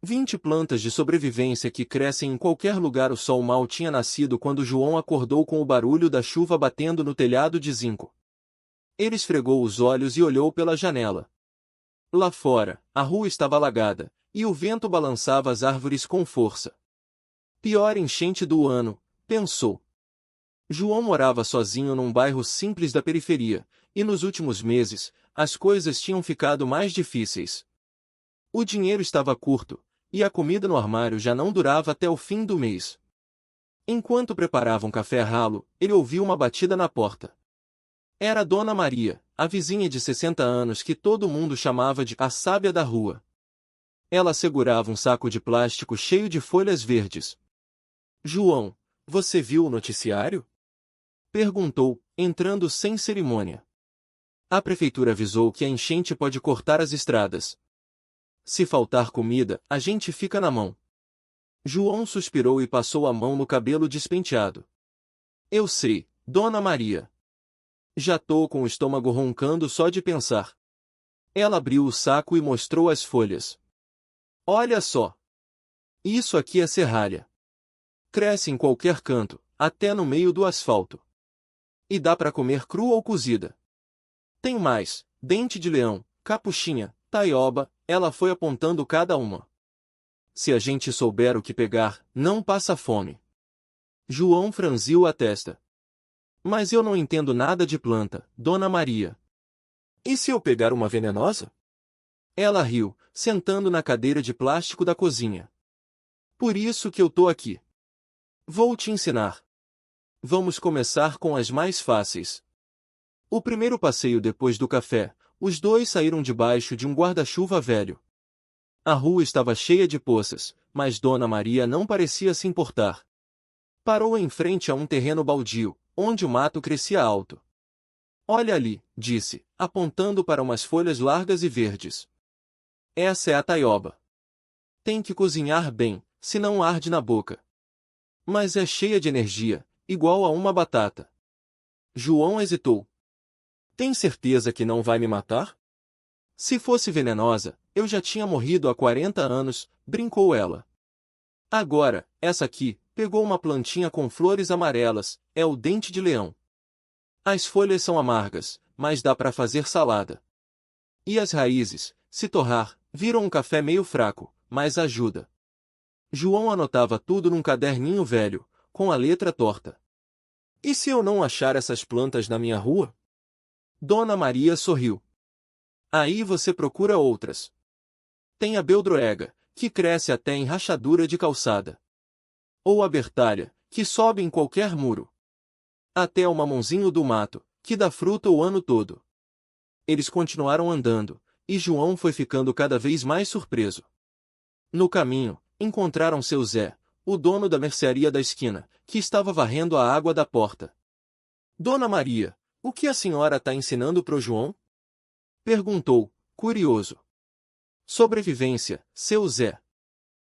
20 plantas de sobrevivência que crescem em qualquer lugar. O sol mal tinha nascido quando João acordou com o barulho da chuva batendo no telhado de zinco. Ele esfregou os olhos e olhou pela janela. Lá fora, a rua estava alagada, e o vento balançava as árvores com força. Pior enchente do ano, pensou. João morava sozinho num bairro simples da periferia, e nos últimos meses, as coisas tinham ficado mais difíceis. O dinheiro estava curto, e a comida no armário já não durava até o fim do mês. Enquanto preparavam café ralo, ele ouviu uma batida na porta. Era Dona Maria, a vizinha de 60 anos que todo mundo chamava de a sábia da rua. Ela segurava um saco de plástico cheio de folhas verdes. João, você viu o noticiário? Perguntou, entrando sem cerimônia. A prefeitura avisou que a enchente pode cortar as estradas. Se faltar comida, a gente fica na mão. João suspirou e passou a mão no cabelo despenteado. Eu sei, Dona Maria. Já tô com o estômago roncando só de pensar. Ela abriu o saco e mostrou as folhas. Olha só. Isso aqui é serralha. Cresce em qualquer canto, até no meio do asfalto. E dá para comer crua ou cozida. Tem mais, dente de leão, capuchinha, taioba, ela foi apontando cada uma. Se a gente souber o que pegar, não passa fome. João franziu a testa. Mas eu não entendo nada de planta, Dona Maria. E se eu pegar uma venenosa? Ela riu, sentando na cadeira de plástico da cozinha. Por isso que eu tô aqui. Vou te ensinar. Vamos começar com as mais fáceis. O primeiro passeio depois do café, os dois saíram debaixo de um guarda-chuva velho. A rua estava cheia de poças, mas Dona Maria não parecia se importar. Parou em frente a um terreno baldio, onde o mato crescia alto. Olha ali, disse, apontando para umas folhas largas e verdes. Essa é a taioba. Tem que cozinhar bem, senão arde na boca. Mas é cheia de energia, igual a uma batata. João hesitou. Tem certeza que não vai me matar? Se fosse venenosa, eu já tinha morrido há 40 anos, brincou ela. Agora, essa aqui, pegou uma plantinha com flores amarelas, é o dente de leão. As folhas são amargas, mas dá para fazer salada. E as raízes, se torrar, viram um café meio fraco, mas ajuda. João anotava tudo num caderninho velho, com a letra torta. E se eu não achar essas plantas na minha rua? Dona Maria sorriu. Aí você procura outras. Tem a beldroega, que cresce até em rachadura de calçada. Ou a bertalha, que sobe em qualquer muro. Até o mamãozinho do mato, que dá fruta o ano todo. Eles continuaram andando, e João foi ficando cada vez mais surpreso. No caminho, encontraram seu Zé, o dono da mercearia da esquina, que estava varrendo a água da porta. Dona Maria, o que a senhora está ensinando pro João? Perguntou, curioso. Sobrevivência, seu Zé.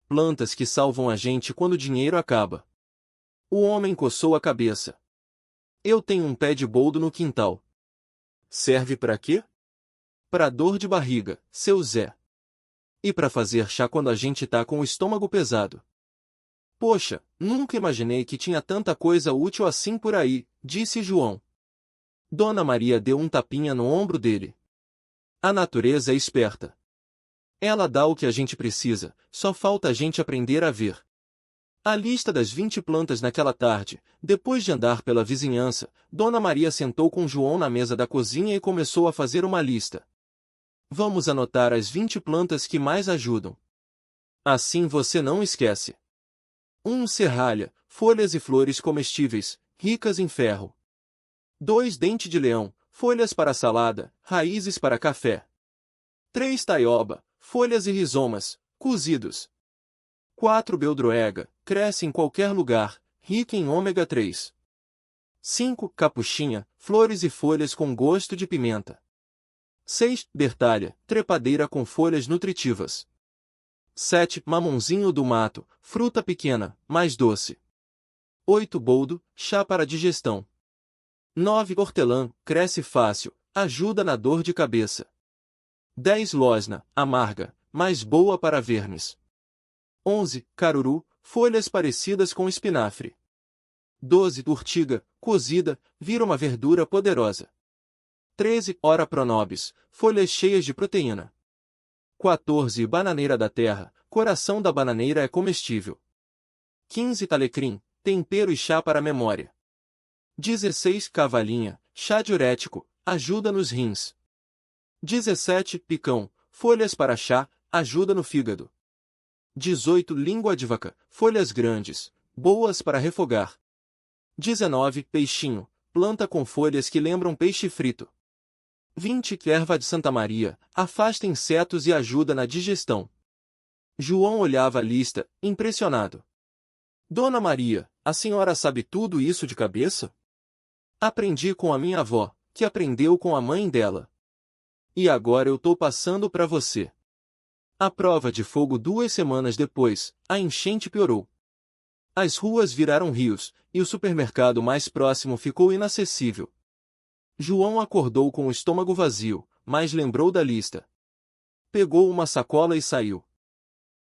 Plantas que salvam a gente quando o dinheiro acaba. O homem coçou a cabeça. Eu tenho um pé de boldo no quintal. Serve para quê? Para dor de barriga, seu Zé. E para fazer chá quando a gente tá com o estômago pesado. Poxa, nunca imaginei que tinha tanta coisa útil assim por aí, disse João. Dona Maria deu um tapinha no ombro dele. A natureza é esperta. Ela dá o que a gente precisa, só falta a gente aprender a ver. A lista das 20 plantas naquela tarde, depois de andar pela vizinhança, Dona Maria sentou com João na mesa da cozinha e começou a fazer uma lista. Vamos anotar as 20 plantas que mais ajudam. Assim você não esquece. 1. Serralha, folhas e flores comestíveis, ricas em ferro. 2. Dente de leão, folhas para salada, raízes para café. 3. Taioba, folhas e rizomas, cozidos. 4. Beldroega, cresce em qualquer lugar, rica em ômega 3. 5. Capuchinha, flores e folhas com gosto de pimenta. 6. Bertalha, trepadeira com folhas nutritivas. 7. Mamãozinho do mato, fruta pequena, mais doce. 8. Boldo, chá para digestão. 9. Hortelã, cresce fácil, ajuda na dor de cabeça. 10. Losna, amarga, mas boa para vermes. 11. Caruru, folhas parecidas com espinafre. 12. Urtiga, cozida, vira uma verdura poderosa. 13. Ora pro nobis, folhas cheias de proteína. 14. Bananeira da terra, coração da bananeira é comestível. 15. Alecrim, tempero e chá para a memória. 16. Cavalinha, chá diurético, ajuda nos rins. 17. Picão, folhas para chá, ajuda no fígado. 18. Língua de vaca, folhas grandes, boas para refogar. 19. Peixinho, planta com folhas que lembram peixe frito. 20. Erva de Santa Maria, afasta insetos e ajuda na digestão. João olhava a lista, impressionado. Dona Maria, a senhora sabe tudo isso de cabeça? Aprendi com a minha avó, que aprendeu com a mãe dela. E agora eu tô passando para você. A prova de fogo 2 semanas depois, a enchente piorou. As ruas viraram rios, e o supermercado mais próximo ficou inacessível. João acordou com o estômago vazio, mas lembrou da lista. Pegou uma sacola e saiu.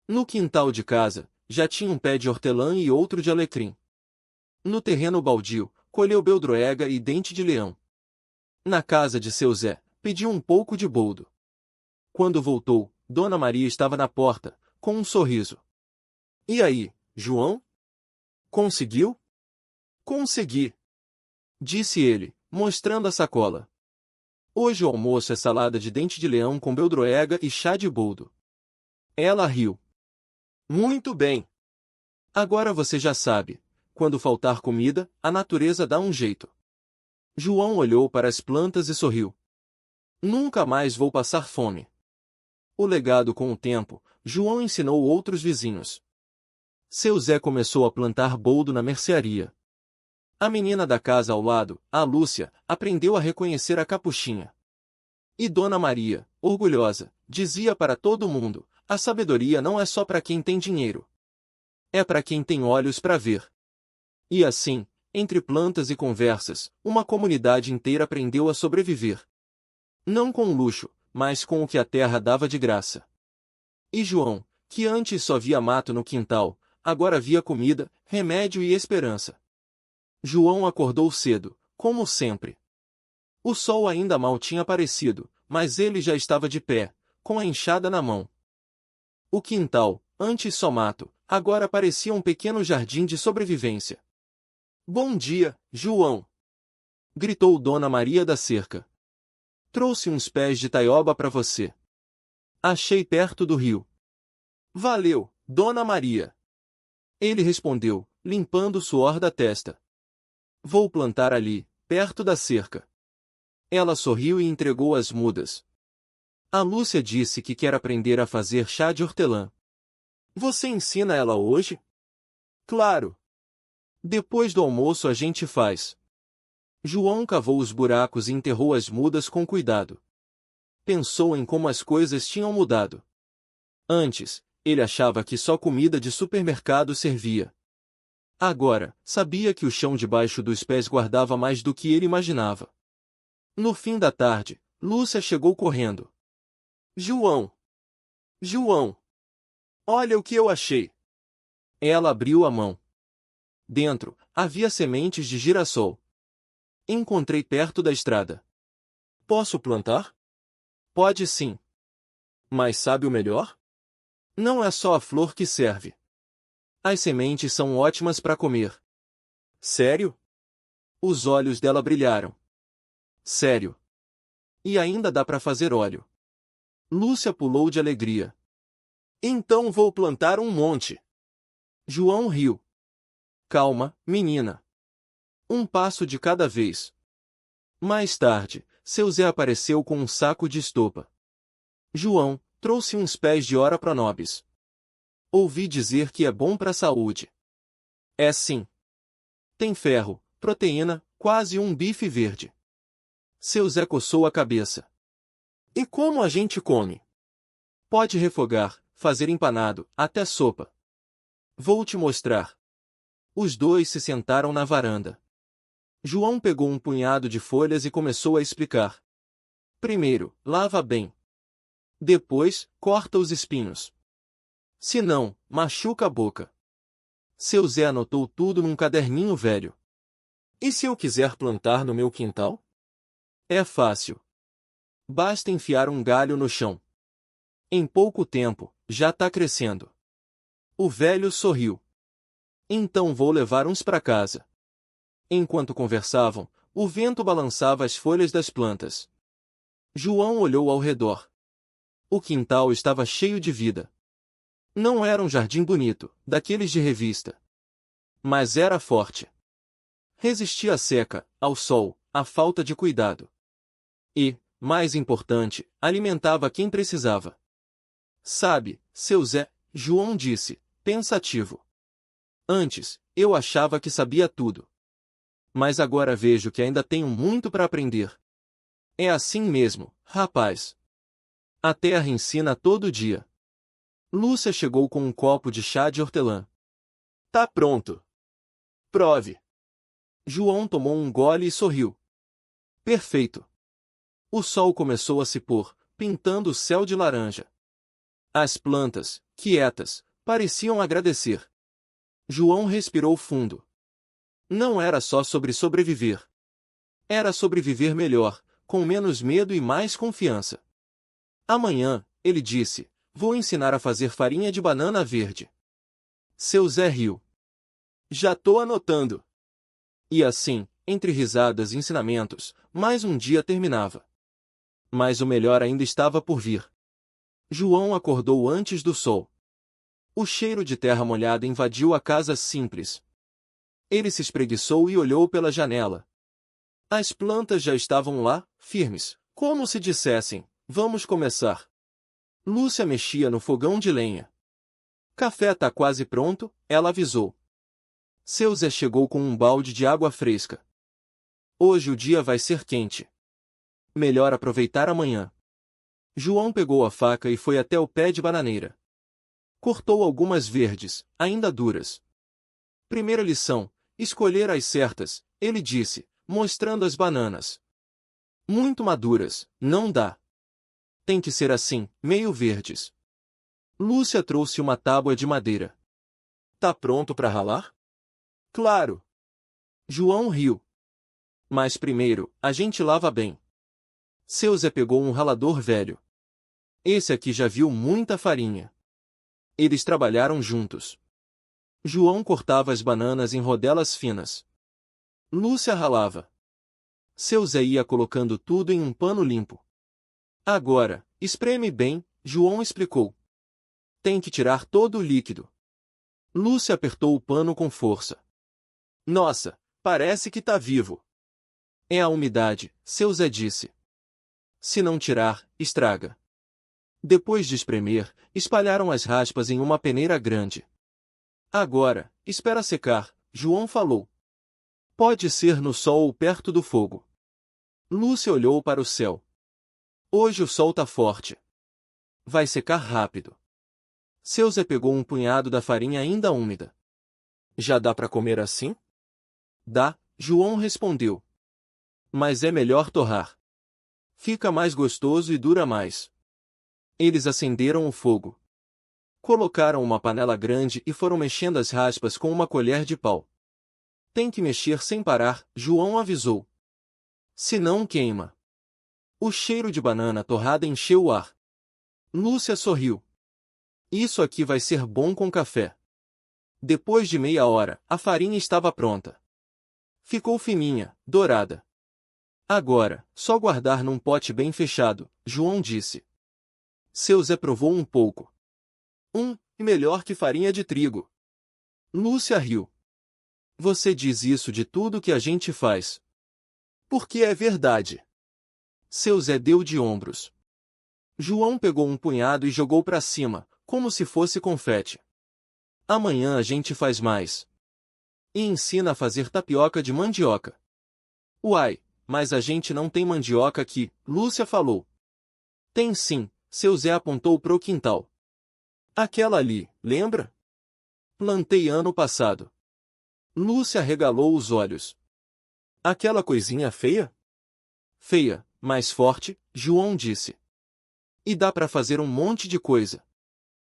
No quintal de casa, já tinha um pé de hortelã e outro de alecrim. No terreno baldio, colheu beldroega e dente de leão. Na casa de seu Zé, pediu um pouco de boldo. Quando voltou, Dona Maria estava na porta, com um sorriso. E aí, João? Conseguiu? Consegui, disse ele, mostrando a sacola. Hoje o almoço é salada de dente de leão com beldroega e chá de boldo. Ela riu. Muito bem. Agora você já sabe, quando faltar comida, a natureza dá um jeito. João olhou para as plantas e sorriu. Nunca mais vou passar fome. O legado com o tempo, João ensinou outros vizinhos. Seu Zé começou a plantar boldo na mercearia. A menina da casa ao lado, a Lúcia, aprendeu a reconhecer a capuchinha. E Dona Maria, orgulhosa, dizia para todo mundo, a sabedoria não é só para quem tem dinheiro. É para quem tem olhos para ver. E assim, entre plantas e conversas, uma comunidade inteira aprendeu a sobreviver. Não com luxo, mas com o que a terra dava de graça. E João, que antes só via mato no quintal, agora via comida, remédio e esperança. João acordou cedo, como sempre. O sol ainda mal tinha aparecido, mas ele já estava de pé, com a enxada na mão. O quintal, antes só mato, agora parecia um pequeno jardim de sobrevivência. Bom dia, João! Gritou Dona Maria da cerca. Trouxe uns pés de taioba para você. Achei perto do rio. Valeu, Dona Maria! Ele respondeu, limpando o suor da testa. Vou plantar ali, perto da cerca. Ela sorriu e entregou as mudas. A Lúcia disse que quer aprender a fazer chá de hortelã. Você ensina ela hoje? Claro! Depois do almoço a gente faz. João cavou os buracos e enterrou as mudas com cuidado. Pensou em como as coisas tinham mudado. Antes, ele achava que só comida de supermercado servia. Agora, sabia que o chão debaixo dos pés guardava mais do que ele imaginava. No fim da tarde, Lúcia chegou correndo. João! João! Olha o que eu achei! Ela abriu a mão. Dentro, havia sementes de girassol. Encontrei perto da estrada. Posso plantar? Pode sim. Mas sabe o melhor? Não é só a flor que serve. As sementes são ótimas para comer. Sério? Os olhos dela brilharam. Sério. E ainda dá para fazer óleo. Lúcia pulou de alegria. Então vou plantar um monte. João riu. Calma, menina. Um passo de cada vez. Mais tarde, seu Zé apareceu com um saco de estopa. João, trouxe uns pés de ora pronobis. Ouvi dizer que é bom para a saúde. É sim. Tem ferro, proteína, quase um bife verde. Seu Zé coçou a cabeça. E como a gente come? Pode refogar, fazer empanado, até sopa. Vou te mostrar. Os dois se sentaram na varanda. João pegou um punhado de folhas e começou a explicar. Primeiro, lava bem. Depois, corta os espinhos. Se não, machuca a boca. Seu Zé anotou tudo num caderninho velho. E se eu quiser plantar no meu quintal? É fácil. Basta enfiar um galho no chão. Em pouco tempo, já está crescendo. O velho sorriu. Então vou levar uns para casa. Enquanto conversavam, o vento balançava as folhas das plantas. João olhou ao redor. O quintal estava cheio de vida. Não era um jardim bonito, daqueles de revista. Mas era forte. Resistia à seca, ao sol, à falta de cuidado. E, mais importante, alimentava quem precisava. Sabe, seu Zé, João disse, pensativo. Antes, eu achava que sabia tudo. Mas agora vejo que ainda tenho muito para aprender. É assim mesmo, rapaz. A terra ensina todo dia. Lúcia chegou com um copo de chá de hortelã. Tá pronto. Prove. João tomou um gole e sorriu. Perfeito. O sol começou a se pôr, pintando o céu de laranja. As plantas, quietas, pareciam agradecer. João respirou fundo. Não era só sobre sobreviver. Era sobre viver melhor, com menos medo e mais confiança. Amanhã, ele disse, vou ensinar a fazer farinha de banana verde. Seu Zé riu. Já tô anotando. E assim, entre risadas e ensinamentos, mais um dia terminava. Mas o melhor ainda estava por vir. João acordou antes do sol. O cheiro de terra molhada invadiu a casa simples. Ele se espreguiçou e olhou pela janela. As plantas já estavam lá, firmes, como se dissessem, vamos começar. Lúcia mexia no fogão de lenha. Café tá quase pronto, ela avisou. Seu Zé chegou com um balde de água fresca. Hoje o dia vai ser quente. Melhor aproveitar amanhã. João pegou a faca e foi até o pé de bananeira. Cortou algumas verdes, ainda duras. Primeira lição, escolher as certas, ele disse, mostrando as bananas. Muito maduras, não dá. Tem que ser assim, meio verdes. Lúcia trouxe uma tábua de madeira. Tá pronto para ralar? Claro. João riu. Mas primeiro, a gente lava bem. Seu Zé pegou um ralador velho. Esse aqui já viu muita farinha. Eles trabalharam juntos. João cortava as bananas em rodelas finas. Lúcia ralava. Seu Zé ia colocando tudo em um pano limpo. Agora, espreme bem, João explicou. Tem que tirar todo o líquido. Lúcia apertou o pano com força. Nossa, parece que tá vivo. É a umidade, seu Zé disse. Se não tirar, estraga. Depois de espremer, espalharam as raspas em uma peneira grande. Agora, espera secar, João falou. Pode ser no sol ou perto do fogo. Lúcia olhou para o céu. Hoje o sol tá forte. Vai secar rápido. Seu Zé pegou um punhado da farinha ainda úmida. Já dá para comer assim? Dá, João respondeu. Mas é melhor torrar. Fica mais gostoso e dura mais. Eles acenderam o fogo. Colocaram uma panela grande e foram mexendo as raspas com uma colher de pau. Tem que mexer sem parar, João avisou. Senão queima. O cheiro de banana torrada encheu o ar. Lúcia sorriu. Isso aqui vai ser bom com café. Depois de meia hora, a farinha estava pronta. Ficou fininha, dourada. Agora, só guardar num pote bem fechado, João disse. Seu Zé provou um pouco. Melhor que farinha de trigo. Lúcia riu. Você diz isso de tudo que a gente faz. Porque é verdade. Seu Zé deu de ombros. João pegou um punhado e jogou para cima, como se fosse confete. Amanhã a gente faz mais. E ensina a fazer tapioca de mandioca. Uai, mas a gente não tem mandioca aqui, Lúcia falou. Tem sim, seu Zé apontou pro quintal. Aquela ali, lembra? Plantei ano passado. Lúcia regalou os olhos. Aquela coisinha feia? Feia, mas forte, João disse. E dá para fazer um monte de coisa.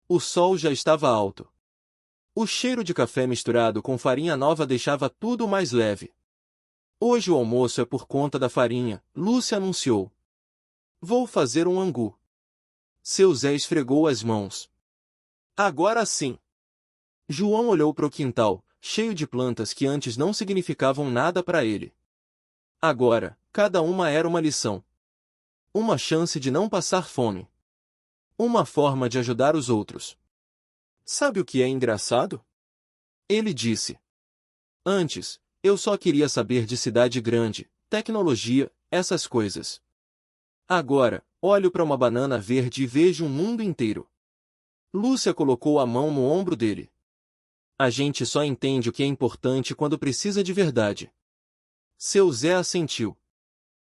O sol já estava alto. O cheiro de café misturado com farinha nova deixava tudo mais leve. Hoje o almoço é por conta da farinha, Lúcia anunciou. Vou fazer um angu. Seu Zé esfregou as mãos. Agora sim. João olhou para o quintal, cheio de plantas que antes não significavam nada para ele. Agora, cada uma era uma lição. Uma chance de não passar fome. Uma forma de ajudar os outros. Sabe o que é engraçado? Ele disse. Antes, eu só queria saber de cidade grande, tecnologia, essas coisas. Agora, olho para uma banana verde e vejo um mundo inteiro. Lúcia colocou a mão no ombro dele. A gente só entende o que é importante quando precisa de verdade. Seu Zé assentiu.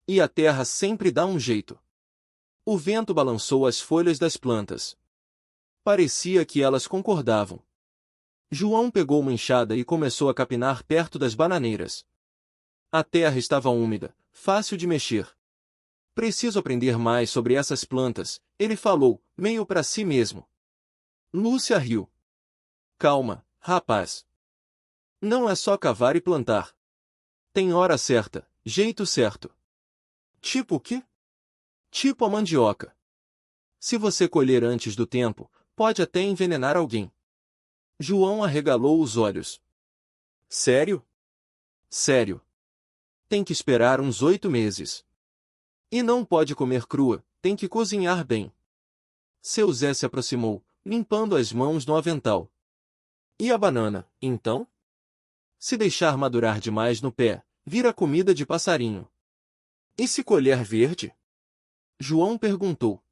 E a terra sempre dá um jeito. O vento balançou as folhas das plantas. Parecia que elas concordavam. João pegou uma enxada e começou a capinar perto das bananeiras. A terra estava úmida, fácil de mexer. Preciso aprender mais sobre essas plantas, ele falou, meio para si mesmo. Lúcia riu. Calma, rapaz. Não é só cavar e plantar. Tem hora certa, jeito certo. Tipo o quê? Tipo a mandioca. Se você colher antes do tempo, pode até envenenar alguém. João arregalou os olhos. Sério? Sério. Tem que esperar uns 8 meses. E não pode comer crua, tem que cozinhar bem. Seu Zé se aproximou, limpando as mãos no avental. E a banana, então? Se deixar madurar demais no pé, vira comida de passarinho. E se colher verde? João perguntou.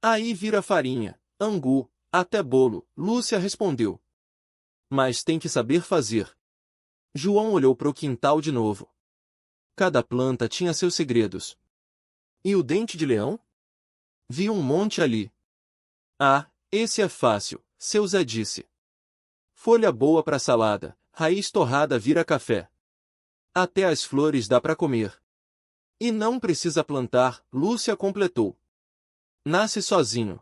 Aí vira farinha, angu, até bolo, Lúcia respondeu. Mas tem que saber fazer. João olhou para o quintal de novo. Cada planta tinha seus segredos. E o dente de leão? Vi um monte ali. Ah, esse é fácil, seu Zé disse. Folha boa para salada, raiz torrada vira café. Até as flores dá para comer. E não precisa plantar, Lúcia completou. Nasce sozinho.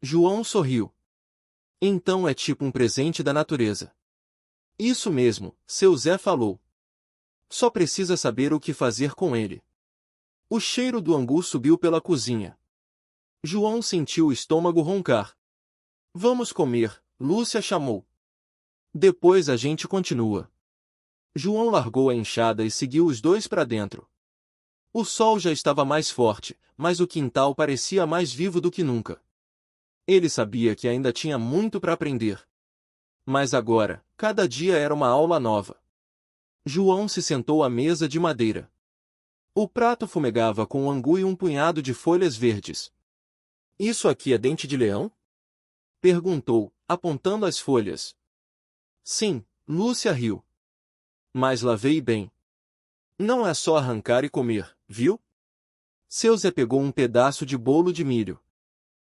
João sorriu. Então é tipo um presente da natureza. Isso mesmo, seu Zé falou. Só precisa saber o que fazer com ele. O cheiro do angu subiu pela cozinha. João sentiu o estômago roncar. Vamos comer, Lúcia chamou. Depois a gente continua. João largou a enxada e seguiu os dois para dentro. O sol já estava mais forte, mas o quintal parecia mais vivo do que nunca. Ele sabia que ainda tinha muito para aprender. Mas agora, cada dia era uma aula nova. João se sentou à mesa de madeira. O prato fumegava com um angu e um punhado de folhas verdes. Isso aqui é dente de leão? Perguntou, apontando as folhas. Sim, Lúcia riu. Mas lavei bem. Não é só arrancar e comer, viu? Seu Zé pegou um pedaço de bolo de milho.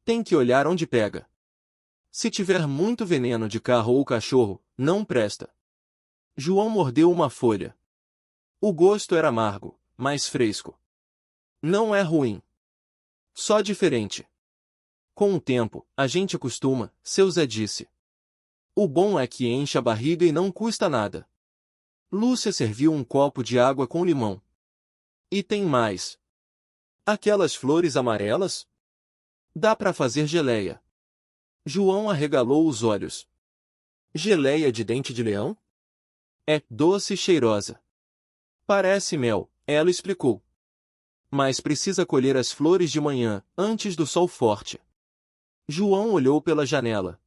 Tem que olhar onde pega. Se tiver muito veneno de carro ou cachorro, não presta. João mordeu uma folha. O gosto era amargo, mas fresco. Não é ruim. Só diferente. Com o tempo, a gente acostuma, seu Zé disse. O bom é que enche a barriga e não custa nada. Lúcia serviu um copo de água com limão. E tem mais. Aquelas flores amarelas? Dá para fazer geleia. João arregalou os olhos. Geleia de dente de leão? É doce e cheirosa. Parece mel, ela explicou. Mas precisa colher as flores de manhã, antes do sol forte. João olhou pela janela.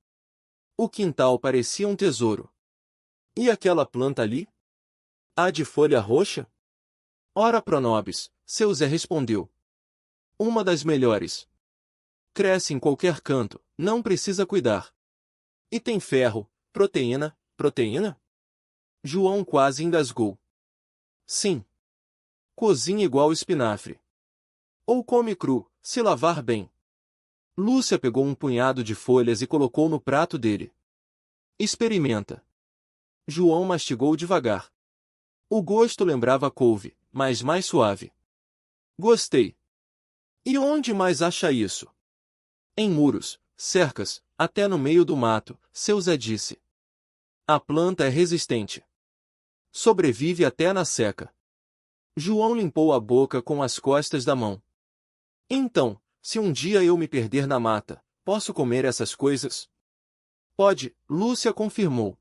O quintal parecia um tesouro. E aquela planta ali? A de folha roxa? Ora pro nobis, seu Zé respondeu. Uma das melhores. Cresce em qualquer canto, não precisa cuidar. E tem ferro, proteína, proteína? João quase engasgou. Sim. Cozinha igual espinafre. Ou come cru, se lavar bem. Lúcia pegou um punhado de folhas e colocou no prato dele. Experimenta. João mastigou devagar. O gosto lembrava couve, mas mais suave. Gostei. E onde mais acha isso? Em muros, cercas, até no meio do mato, seu Zé disse. A planta é resistente. Sobrevive até na seca. João limpou a boca com as costas da mão. Então, se um dia eu me perder na mata, posso comer essas coisas? Pode, Lúcia confirmou.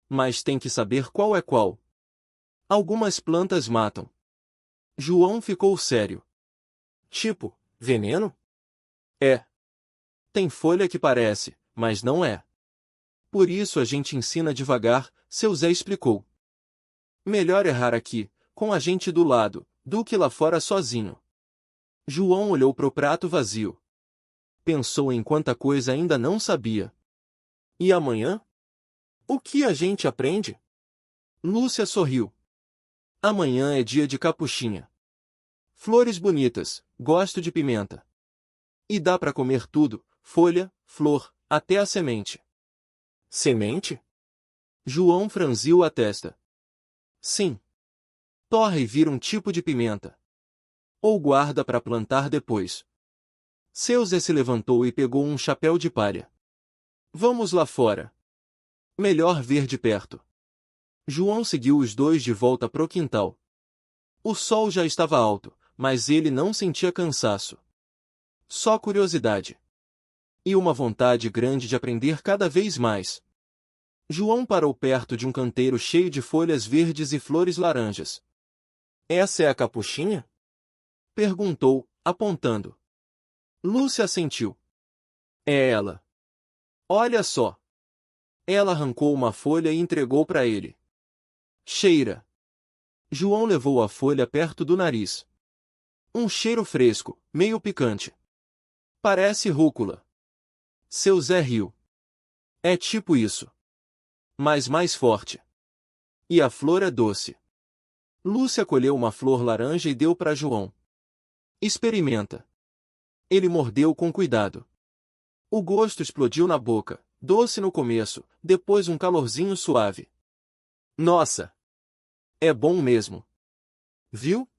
Mas tem que saber qual é qual. Algumas plantas matam. João ficou sério. Tipo, veneno? É. Tem folha que parece, mas não é. Por isso a gente ensina devagar, seu Zé explicou. Melhor errar aqui, com a gente do lado, do que lá fora sozinho. João olhou pro prato vazio. Pensou em quanta coisa ainda não sabia. E amanhã? O que a gente aprende? Lúcia sorriu. Amanhã é dia de capuchinha. Flores bonitas, gosto de pimenta. E dá para comer tudo, folha, flor, até a semente. Semente? João franziu a testa. Sim. Torra e vira um tipo de pimenta. Ou guarda para plantar depois. Seu Zé se levantou e pegou um chapéu de palha. Vamos lá fora. Melhor ver de perto. João seguiu os dois de volta pro quintal. O sol já estava alto, mas ele não sentia cansaço. Só curiosidade. E uma vontade grande de aprender cada vez mais. João parou perto de um canteiro cheio de folhas verdes e flores laranjas. Essa é a capuchinha? Perguntou, apontando. Lúcia assentiu. É ela. Olha só. Ela arrancou uma folha e entregou para ele. Cheira. João levou a folha perto do nariz. Um cheiro fresco, meio picante. Parece rúcula. Seu Zé riu. É tipo isso. Mas mais forte. E a flor é doce. Lúcia colheu uma flor laranja e deu para João. Experimenta. Ele mordeu com cuidado. O gosto explodiu na boca, doce no começo, depois um calorzinho suave. Nossa! É bom mesmo. Viu?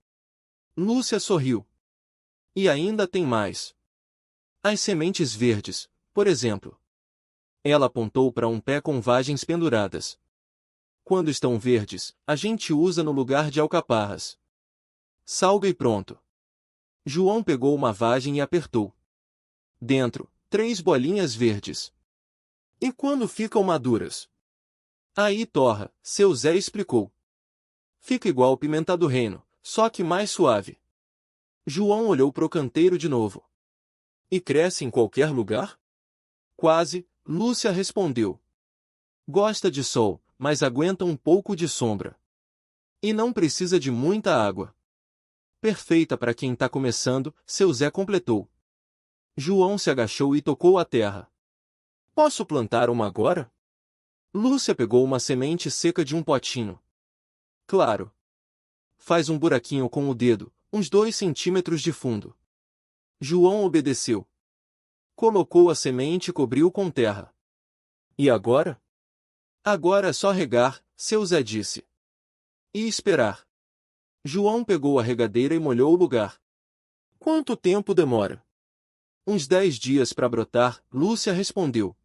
Lúcia sorriu. E ainda tem mais. As sementes verdes, por exemplo. Ela apontou para um pé com vagens penduradas. Quando estão verdes, a gente usa no lugar de alcaparras. Salga e pronto. João pegou uma vagem e apertou. Dentro, 3 bolinhas verdes. E quando ficam maduras? Aí torra, seu Zé explicou. Fica igual pimenta do reino, só que mais suave. João olhou pro canteiro de novo. E cresce em qualquer lugar? Quase, Lúcia respondeu. Gosta de sol, mas aguenta um pouco de sombra. E não precisa de muita água. Perfeita para quem está começando, seu Zé completou. João se agachou e tocou a terra. Posso plantar uma agora? Lúcia pegou uma semente seca de um potinho. Claro. Faz um buraquinho com o dedo, uns 2 centímetros de fundo. João obedeceu. Colocou a semente e cobriu com terra. E agora? Agora é só regar, seu Zé disse. E esperar. João pegou a regadeira e molhou o lugar. Quanto tempo demora? Uns 10 dias para brotar, Lúcia respondeu.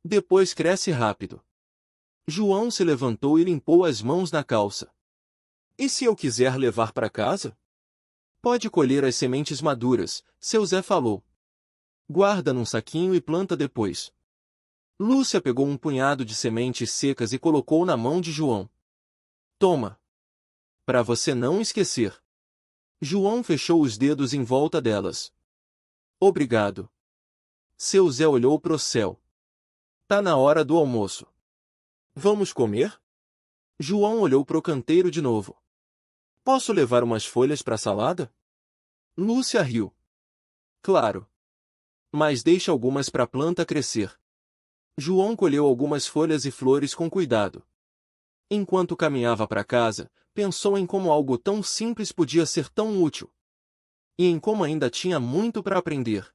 Depois cresce rápido. João se levantou e limpou as mãos na calça. E se eu quiser levar para casa? Pode colher as sementes maduras, seu Zé falou. Guarda num saquinho e planta depois. Lúcia pegou um punhado de sementes secas e colocou na mão de João. Toma. Para você não esquecer. João fechou os dedos em volta delas. Obrigado. Seu Zé olhou pro céu. Tá na hora do almoço. Vamos comer? João olhou pro canteiro de novo. Posso levar umas folhas para salada? Lúcia riu. Claro. Mas deixa algumas para a planta crescer. João colheu algumas folhas e flores com cuidado. Enquanto caminhava para casa, pensou em como algo tão simples podia ser tão útil. E em como ainda tinha muito para aprender.